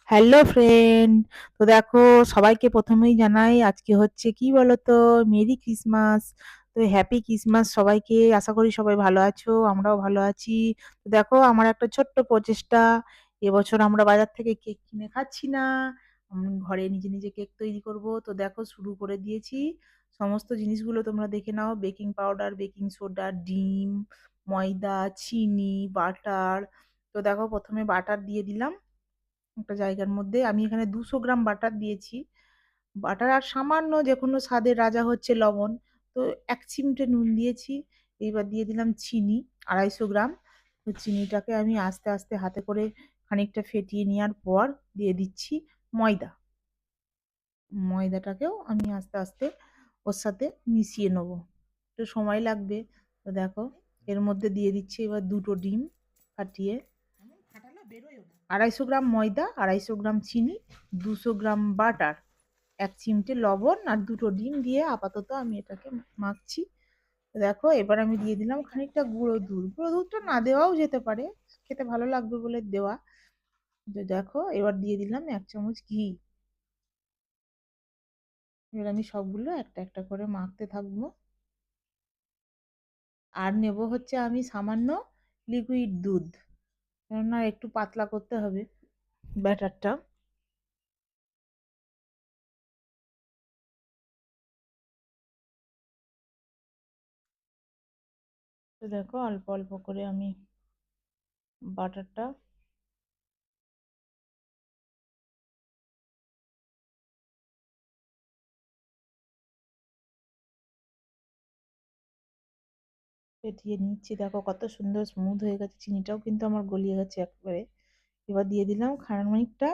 Hello friend. তো দেখো, সবাইকে প্রথমেই জানাই আজকে হচ্ছে কি বলতো, মেরি ক্রিসমাস। তো হ্যাপি ক্রিসমাস সবাইকে। আশা করি সবাই ভালো আছো, আমরাও ভালো আছি। তো দেখো, আমার একটা ছোট্ট প্রচেষ্টা। এবছর আমরা বাজার থেকে কেক কিনে খাচ্ছি না, ঘরে নিজে নিজে কেক তৈরি করব। তো দেখো, শুরু করে দিয়েছি। সমস্ত জিনিসগুলো তোমরা দেখে নাও: বেকিং পাউডার, বেকিং সোডা, ডিম, ময়দা, চিনি, বাটার। তো দেখো, প্রথমে বাটার দিয়ে দিলাম একটা জায়গার মধ্যে। আমি এখানে 200 গ্রাম বাটার দিয়েছি। বাটার আর সামান্য যে কোনো স্বাদের রাজা হচ্ছে লবণ। তো 1 চিমটে নুন দিয়েছি। এইবার দিয়ে দিলাম চিনি, 250 গ্রাম। তো চিনিটাকে আমি আস্তে আস্তে হাতে করে খানিকটা ফেটিয়ে নেওয়ার পর দিয়ে দিচ্ছি ময়দা। ময়দাটাকেও আমি আস্তে আস্তে ওর সাথে মিশিয়ে নেবো, একটু সময় লাগবে। তো দেখো, এর মধ্যে দিয়ে দিচ্ছি এবার 2টো ডিম ফাটিয়ে। 250 গ্রাম ময়দা, 250 গ্রাম চিনি, 200 গ্রাম বাটার, 1 চিমটে লবণ আর 2টো ডিম দিয়ে আপাতত আমি এটাকে মাখছি। দেখো, এবার আমি দিয়ে দিলাম খানিকটা গুঁড়ো দুধ। গুঁড়ো দুধটা না দেওয়াও যেতে পারে, খেতে ভালো লাগবে বলে দেওয়া। তো দেখো, এবার দিয়ে দিলাম 1 চামচ ঘি। এবার আমি সবগুলো একটা একটা করে মাখতে থাকবো। আর নেব হচ্ছে আমি সামান্য লিকুইড দুধ, কেননা একটু পাতলা করতে হবে ব্যাটারটা। তো দেখো, অল্প অল্প করে আমি বাটারটা ফেটিয়ে নিচ্ছি। দেখো কত সুন্দর স্মুথ হয়ে গেছে, চিনিটাও কিন্তু আমার গলিয়ে গেছে একবারে। এবার দিয়ে দিলাম খানিকটা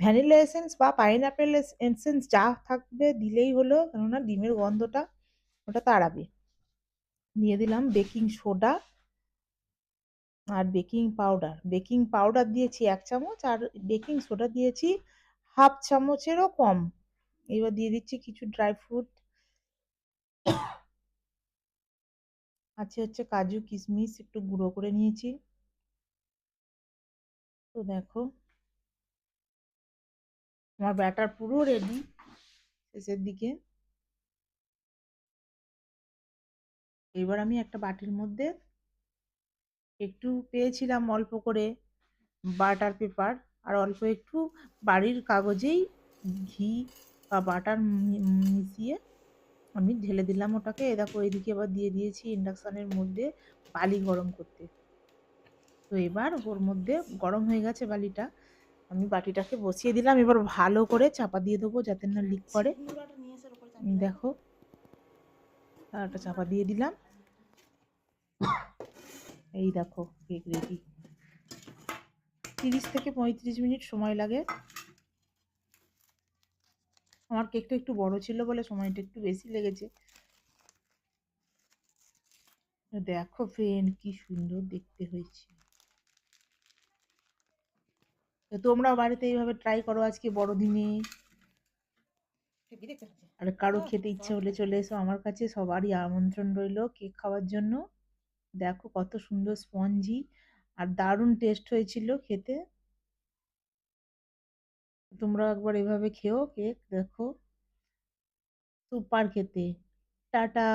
ভ্যানিলা এসেন্স বা পাইনাপেল এসেন্স, যা থাকবে দিলেই হলো, কেননা ডিমের গন্ধটা ওটা তাড়াবে। দিয়ে দিলাম বেকিং সোডা আর বেকিং পাউডার। বেকিং পাউডার দিয়েছি 1 চামচ, আর বেকিং সোডা দিয়েছি হাফ চামচেরও কম। এবার দিয়ে দিচ্ছি কিছু ড্রাই ফ্রুট, আছে হচ্ছে কাজু কিশমিশ, একটু গুঁড়ো করে নিয়েছি। তো দেখো, আমার ব্যাটার পুরো রেডি শেষের দিকে। এবার আমি একটা বাটির মধ্যে একটু পেয়েছিলাম অল্প করে বাটার পেপার, আর অল্প একটু বাড়ির কাগজেই ঘি বা বাটার মিশিয়ে আমি ঢেলে দিলাম ওটাকে। এ দেখো, এদিকে এবার দিয়ে দিয়েছি ইন্ডাকশনের মধ্যে বালি গরম করতে। তো এবার ওর মধ্যে গরম হয়ে গেছে বালিটা, আমি বাটিটাকে বসিয়ে দিলাম। এবার ভালো করে চাপা দিয়ে দেবো যাতে না লিক করে। দেখো, তারটা চাপা দিয়ে দিলাম। এই দেখো, কেক রেডি। 30 থেকে 35 মিনিট সময় লাগে। আমার কেকটা একটু বড় ছিল বলে সময়টা একটু বেশি লেগেছে। দেখো ফ্রেন্ড, কি সুন্দর দেখতে হয়েছে। তো তোমরাও বাড়িতে এইভাবে ট্রাই করো আজকে বড়দিনে। আর কারো খেতে ইচ্ছে হলে চলে এসো আমার কাছে, সবারই আমন্ত্রণ রইলো কেক খাওয়ার জন্য। দেখো কত সুন্দর স্পঞ্জি আর দারুণ টেস্ট হয়েছিল খেতে। তোমরা একবার এভাবে খেও কেক, দেখো সুপার খেতে। টাটা।